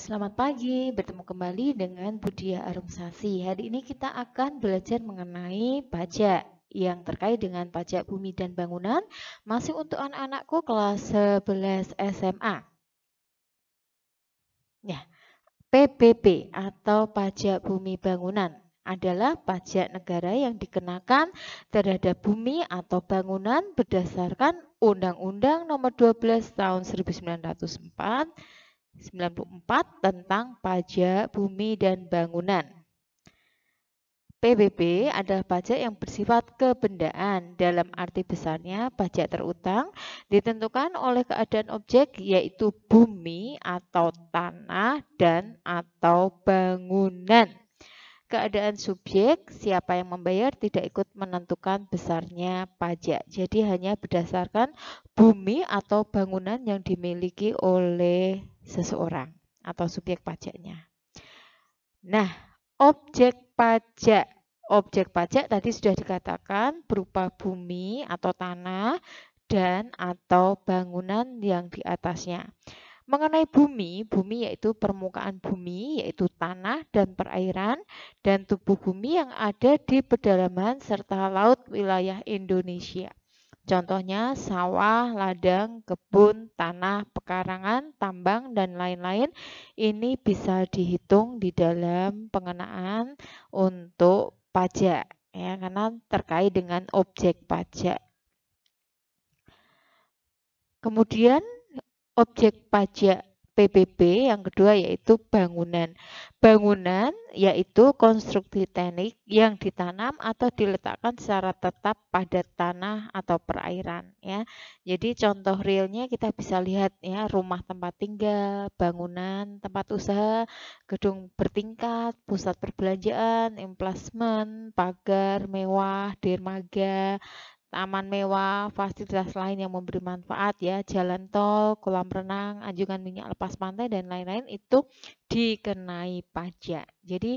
Selamat pagi, bertemu kembali dengan Budia Arumsasi. Hari ini kita akan belajar mengenai pajak yang terkait dengan pajak bumi dan bangunan, masih untuk anak-anakku kelas 11 SMA. Ya, PBB atau pajak bumi bangunan adalah pajak negara yang dikenakan terhadap bumi atau bangunan berdasarkan Undang-Undang Nomor 12 Tahun 1994 tentang pajak bumi dan bangunan. PBB adalah pajak yang bersifat kebendaan. Dalam arti besarnya, pajak terutang ditentukan oleh keadaan objek yaitu bumi atau tanah dan atau bangunan. Keadaan subjek, siapa yang membayar tidak ikut menentukan besarnya pajak. Jadi hanya berdasarkan bumi atau bangunan yang dimiliki oleh seseorang atau subjek pajaknya. Nah, objek pajak. Objek pajak tadi sudah dikatakan berupa bumi atau tanah dan atau bangunan yang di atasnya. Mengenai bumi, bumi yaitu permukaan bumi, yaitu tanah dan perairan, dan tubuh bumi yang ada di pedalaman serta laut wilayah Indonesia. Contohnya sawah, ladang, kebun, tanah, pekarangan, tambang, dan lain-lain. Ini bisa dihitung di dalam pengenaan untuk pajak, ya, karena terkait dengan objek pajak. Kemudian objek pajak PBB yang kedua yaitu bangunan. Bangunan yaitu konstruksi teknik yang ditanam atau diletakkan secara tetap pada tanah atau perairan, ya. Jadi contoh realnya kita bisa lihat, ya, rumah tempat tinggal, bangunan tempat usaha, gedung bertingkat, pusat perbelanjaan, emplasmen, pagar mewah, dermaga, taman mewah, fasilitas lain yang memberi manfaat, ya, jalan tol, kolam renang, anjungan minyak lepas pantai dan lain-lain itu dikenai pajak. Jadi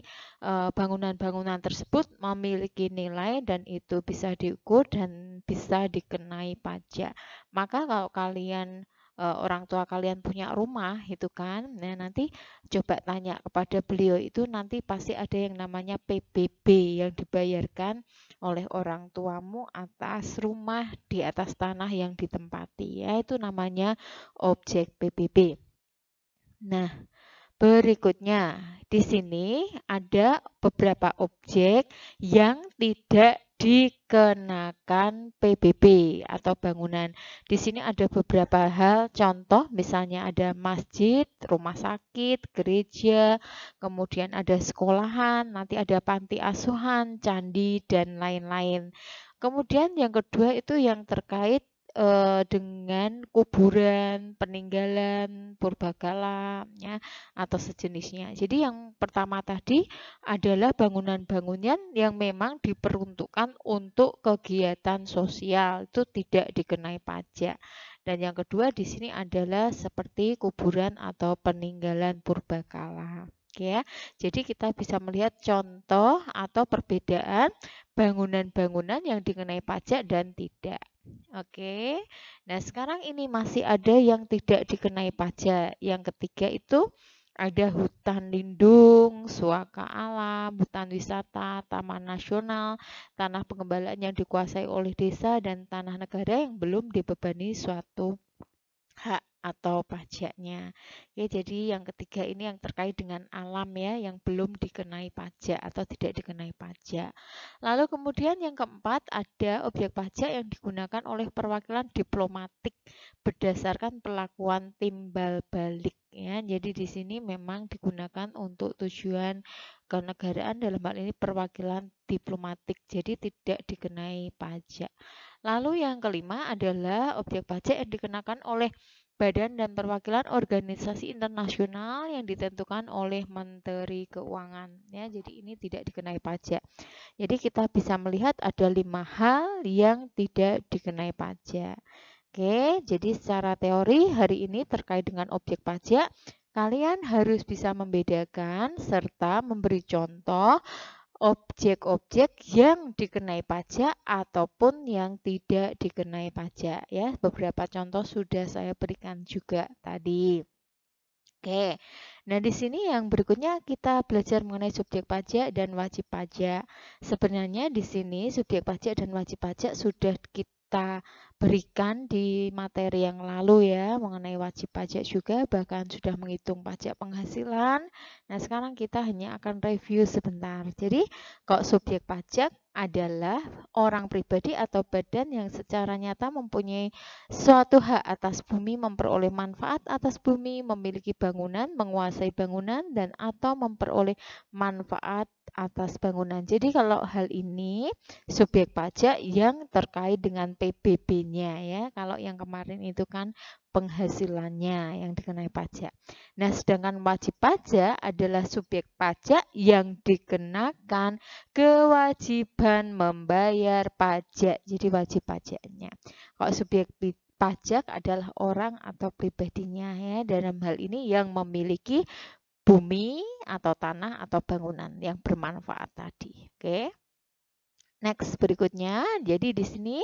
bangunan-bangunan tersebut memiliki nilai dan itu bisa diukur dan bisa dikenai pajak. Maka kalau kalian orang tua kalian punya rumah itu kan, nah nanti coba tanya kepada beliau itu nanti pasti ada yang namanya PBB yang dibayarkan oleh orang tuamu atas rumah di atas tanah yang ditempati, ya, itu namanya objek PBB. Nah, berikutnya di sini ada beberapa objek yang tidak dikenakan PBB atau bangunan. Di sini ada beberapa hal, contoh misalnya ada masjid, rumah sakit, gereja, kemudian ada sekolahan, nanti ada panti asuhan, candi, dan lain-lain. Kemudian yang kedua itu yang terkait dengan kuburan, peninggalan, purbakala, ya, atau sejenisnya. Jadi yang pertama tadi adalah bangunan-bangunan yang memang diperuntukkan untuk kegiatan sosial, itu tidak dikenai pajak. Dan yang kedua di sini adalah seperti kuburan atau peninggalan purbakala. Oke, ya. Jadi kita bisa melihat contoh atau perbedaan bangunan-bangunan yang dikenai pajak dan tidak. Oke. Nah, sekarang ini masih ada yang tidak dikenai pajak. Yang ketiga itu ada hutan lindung, suaka alam, hutan wisata, taman nasional, tanah pengembalaan yang dikuasai oleh desa, dan tanah negara yang belum dibebani suatu hak atau pajaknya. Oke, jadi yang ketiga ini yang terkait dengan alam, ya, yang belum dikenai pajak atau tidak dikenai pajak. Lalu kemudian yang keempat ada objek pajak yang digunakan oleh perwakilan diplomatik berdasarkan perlakuan timbal balik, ya. Jadi di sini memang digunakan untuk tujuan kenegaraan, dalam hal ini perwakilan diplomatik, jadi tidak dikenai pajak. Lalu yang kelima adalah objek pajak yang dikenakan oleh badan dan perwakilan organisasi internasional yang ditentukan oleh Menteri Keuangan, ya. Jadi ini tidak dikenai pajak. Jadi kita bisa melihat ada 5 hal yang tidak dikenai pajak. Oke, jadi secara teori hari ini terkait dengan objek pajak, kalian harus bisa membedakan serta memberi contoh objek-objek yang dikenai pajak ataupun yang tidak dikenai pajak, ya. Beberapa contoh sudah saya berikan juga tadi. Oke, nah di sini yang berikutnya kita belajar mengenai subjek pajak dan wajib pajak. Sebenarnya di sini subjek pajak dan wajib pajak sudah kita berikan di materi yang lalu ya, mengenai wajib pajak juga, bahkan sudah menghitung pajak penghasilan. Nah sekarang kita hanya akan review sebentar. Jadi kok subjek pajak adalah orang pribadi atau badan yang secara nyata mempunyai suatu hak atas bumi, memperoleh manfaat atas bumi, memiliki bangunan, menguasai bangunan, dan atau memperoleh manfaat atas bangunan. Jadi kalau hal ini subjek pajak yang terkait dengan PBB-nya ya. Kalau yang kemarin itu kan penghasilannya yang dikenai pajak. Nah, sedangkan wajib pajak adalah subjek pajak yang dikenakan kewajiban membayar pajak. Jadi wajib pajaknya. Kalau subjek pajak adalah orang atau pribadinya ya, dalam hal ini yang memiliki bumi atau tanah atau bangunan yang bermanfaat tadi. Oke. Next berikutnya, jadi di sini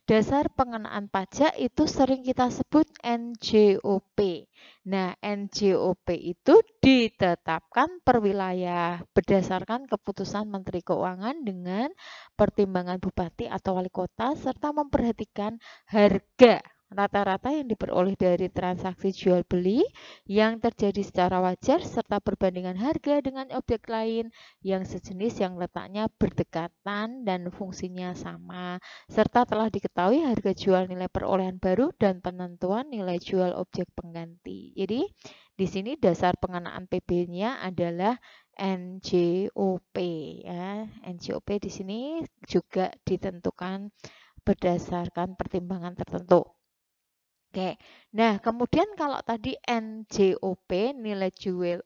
dasar pengenaan pajak itu sering kita sebut NJOP. Nah, NJOP itu ditetapkan per wilayah berdasarkan keputusan Menteri Keuangan dengan pertimbangan bupati atau wali kota serta memperhatikan harga rata-rata yang diperoleh dari transaksi jual beli yang terjadi secara wajar serta perbandingan harga dengan objek lain yang sejenis yang letaknya berdekatan dan fungsinya sama, serta telah diketahui harga jual nilai perolehan baru dan penentuan nilai jual objek pengganti. Jadi di sini dasar pengenaan PB-nya adalah NJOP ya. NJOP di sini juga ditentukan berdasarkan pertimbangan tertentu. Oke. Nah, kemudian kalau tadi NJOP nilai jual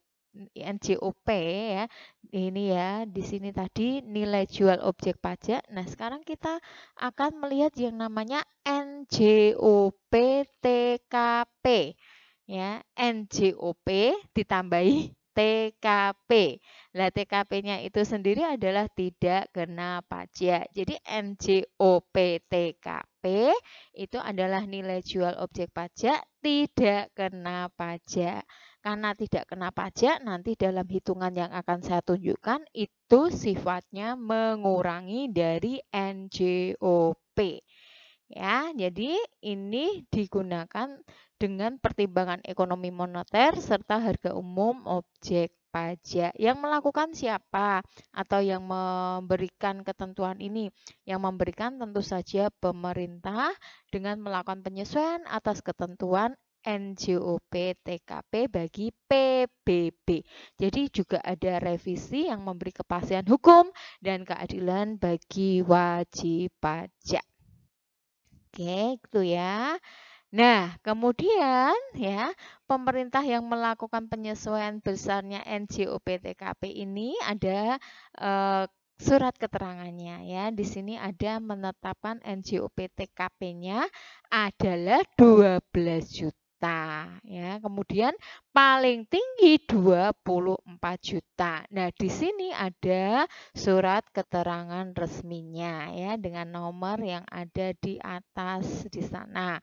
NJOP ya. Ini ya, di sini tadi nilai jual objek pajak. Nah, sekarang kita akan melihat yang namanya NJOP TKP. Ya, NJOP ditambahi TKP. Lah TKP-nya itu sendiri adalah tidak kena pajak. Jadi NJOP TKP itu adalah nilai jual objek pajak tidak kena pajak. Karena tidak kena pajak, nanti dalam hitungan yang akan saya tunjukkan itu sifatnya mengurangi dari NJOP. Ya, jadi ini digunakan dengan pertimbangan ekonomi moneter serta harga umum objek pajak. Yang melakukan siapa atau yang memberikan ketentuan ini? Yang memberikan tentu saja pemerintah dengan melakukan penyesuaian atas ketentuan NJOP TKP bagi PBB. Jadi juga ada revisi yang memberi kepastian hukum dan keadilan bagi wajib pajak. Oke, gitu ya. Nah, kemudian ya, pemerintah yang melakukan penyesuaian besarnya NJOP TKP ini ada surat keterangannya ya. Di sini ada menetapkan NJOP TKP-nya adalah 12 juta ya. Kemudian paling tinggi 24 juta. Nah, di sini ada surat keterangan resminya ya dengan nomor yang ada di atas di sana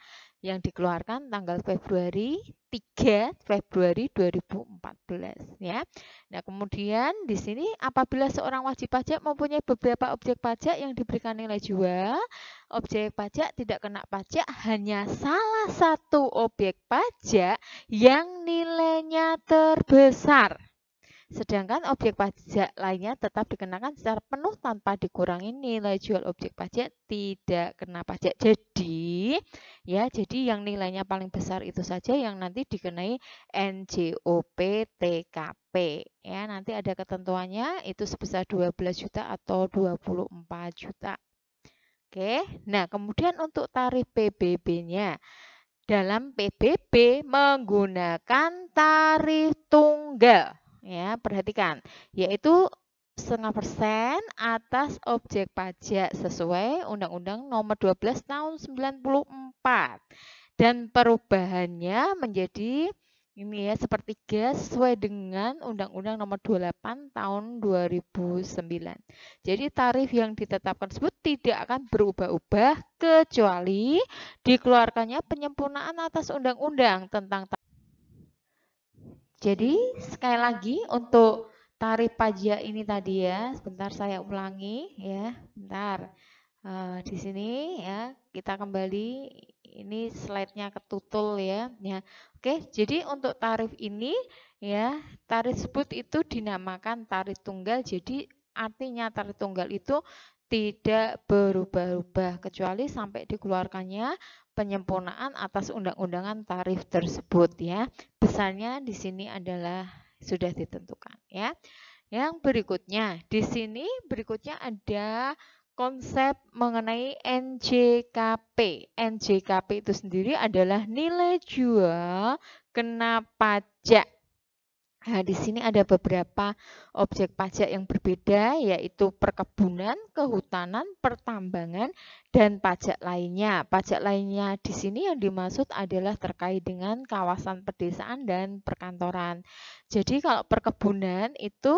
yang dikeluarkan tanggal Februari 3 Februari 2014 ya. Nah, kemudian di sini apabila seorang wajib pajak mempunyai beberapa objek pajak yang diberikan nilai jual, objek pajak tidak kena pajak hanya salah satu objek pajak yang nilainya terbesar. Sedangkan objek pajak lainnya tetap dikenakan secara penuh tanpa dikurangi nilai jual objek pajak tidak kena pajak. Jadi yang nilainya paling besar itu saja yang nanti dikenai NJOP TKP. Ya, nanti ada ketentuannya itu sebesar 12 juta atau 24 juta. Oke. Nah, kemudian untuk tarif PBB-nya. Dalam PBB menggunakan tarif tunggal. Ya, perhatikan, yaitu 0,5% atas objek pajak sesuai Undang-Undang Nomor 12 Tahun 94. Dan perubahannya menjadi ini ya sepertiga sesuai dengan Undang-Undang Nomor 28 Tahun 2009. Jadi tarif yang ditetapkan tersebut tidak akan berubah-ubah kecuali dikeluarkannya penyempurnaan atas undang-undang tentang Jadi sekali lagi untuk tarif pajak ini tadi ya, sebentar saya ulangi ya, bentar. Di sini ya kita kembali, ini slide-nya ketutul ya. Ya, oke. Jadi untuk tarif ini ya, tarif tersebut itu dinamakan tarif tunggal. Jadi artinya tarif tunggal itu tidak berubah-ubah kecuali sampai dikeluarkannya penyempurnaan atas undang-undangan tarif tersebut ya. Besarnya di sini adalah sudah ditentukan ya. Yang berikutnya, di sini berikutnya ada konsep mengenai NJKP. NJKP itu sendiri adalah nilai jual kena pajak. Nah, di sini ada beberapa objek pajak yang berbeda, yaitu perkebunan, kehutanan, pertambangan, dan pajak lainnya. Pajak lainnya di sini yang dimaksud adalah terkait dengan kawasan pedesaan dan perkantoran. Jadi kalau perkebunan itu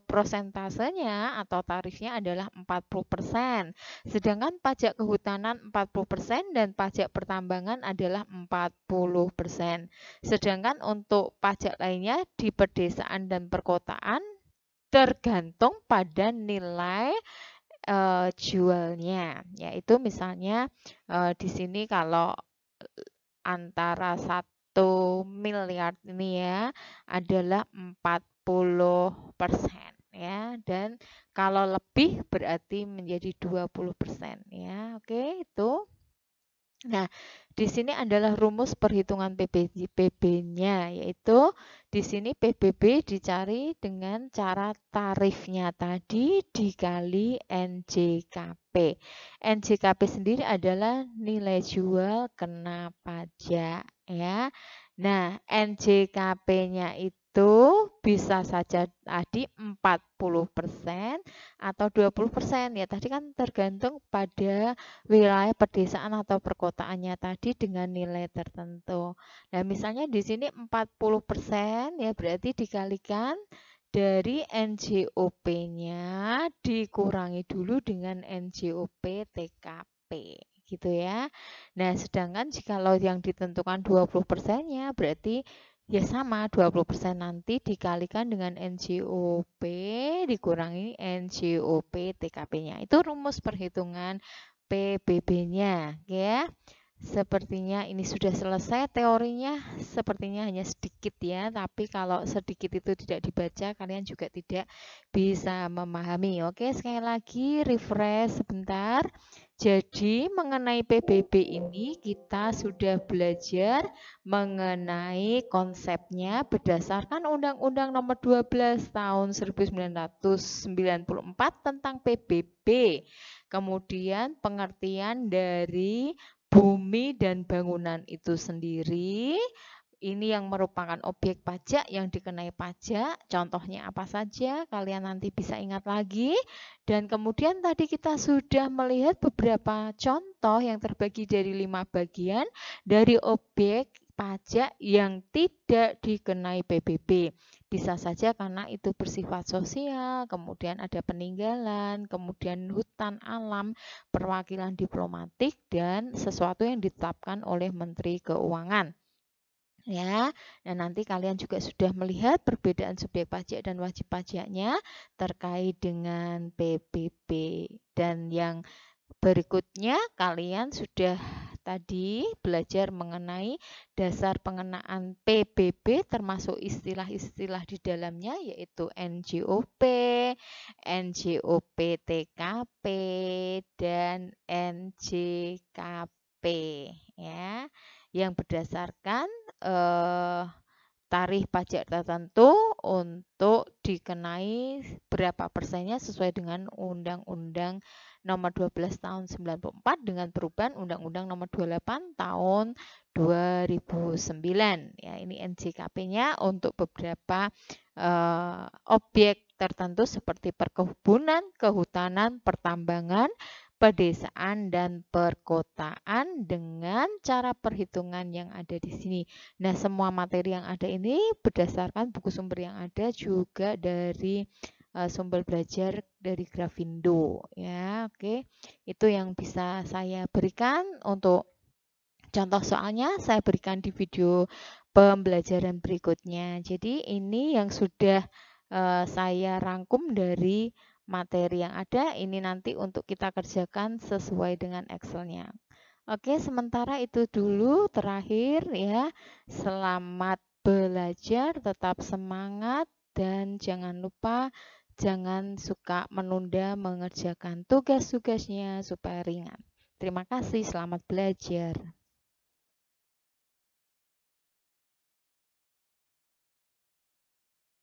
prosentasenya atau tarifnya adalah 40%. Sedangkan pajak kehutanan 40% dan pajak pertambangan adalah 40%. Sedangkan untuk pajak lainnya di pedesaan dan perkotaan tergantung pada nilai jualnya. Yaitu misalnya di sini kalau antara 1 miliar ini ya adalah 40% ya, dan kalau lebih berarti menjadi 20% ya. Oke, itu. Nah, di sini adalah rumus perhitungan PBB-nya, yaitu di sini PBB dicari dengan cara tarifnya tadi dikali NJKP. NJKP sendiri adalah nilai jual kena pajak ya. Nah, NJKP-nya itu bisa saja tadi 40% atau 20% ya. Tadi kan tergantung pada wilayah pedesaan atau perkotaannya tadi dengan nilai tertentu. Nah, misalnya di sini 40% ya, berarti dikalikan dari NJOP-nya dikurangi dulu dengan NJOP TKP gitu ya. Nah, sedangkan jikalau yang ditentukan 20%-nya berarti ya sama, 20% nanti dikalikan dengan NJOP dikurangi NJOP TKP-nya. Itu rumus perhitungan PBB-nya ya. Sepertinya ini sudah selesai teorinya, sepertinya hanya sedikit ya, tapi kalau sedikit itu tidak dibaca kalian juga tidak bisa memahami. Oke, sekali lagi refresh sebentar. Jadi mengenai PBB ini kita sudah belajar mengenai konsepnya berdasarkan Undang-Undang Nomor 12 Tahun 1994 tentang PBB. Kemudian pengertian dari bumi dan bangunan itu sendiri, ini yang merupakan objek pajak yang dikenai pajak. Contohnya apa saja? Kalian nanti bisa ingat lagi. Dan kemudian tadi kita sudah melihat beberapa contoh yang terbagi dari 5 bagian dari objek pajak yang tidak dikenai PBB. Bisa saja karena itu bersifat sosial, kemudian ada peninggalan, kemudian hutan alam, perwakilan diplomatik, dan sesuatu yang ditetapkan oleh Menteri Keuangan. Ya, dan nanti kalian juga sudah melihat perbedaan subjek pajak dan wajib pajaknya terkait dengan PBB. Dan yang berikutnya kalian sudah tadi belajar mengenai dasar pengenaan PBB termasuk istilah-istilah di dalamnya yaitu NJOP, NJOP TKP, dan NJKP ya, yang berdasarkan tarif pajak tertentu untuk dikenai berapa persennya sesuai dengan Undang-Undang Nomor 12 Tahun 94 dengan perubahan Undang-Undang Nomor 28 Tahun 2009. Ya, ini NJKP-nya untuk beberapa objek tertentu seperti perkebunan, kehutanan, pertambangan, pedesaan, dan perkotaan dengan cara perhitungan yang ada di sini. Nah, semua materi yang ada ini berdasarkan buku sumber yang ada juga dari sumber belajar dari Grafindo ya. Oke, itu yang bisa saya berikan untuk Contoh soalnya saya berikan di video pembelajaran berikutnya. Jadi ini yang sudah saya rangkum dari materi yang ada, ini nanti untuk kita kerjakan sesuai dengan Excel-nya. Oke, sementara itu dulu terakhir ya. Selamat belajar, tetap semangat, dan jangan lupa jangan suka menunda mengerjakan tugas-tugasnya supaya ringan. Terima kasih, selamat belajar.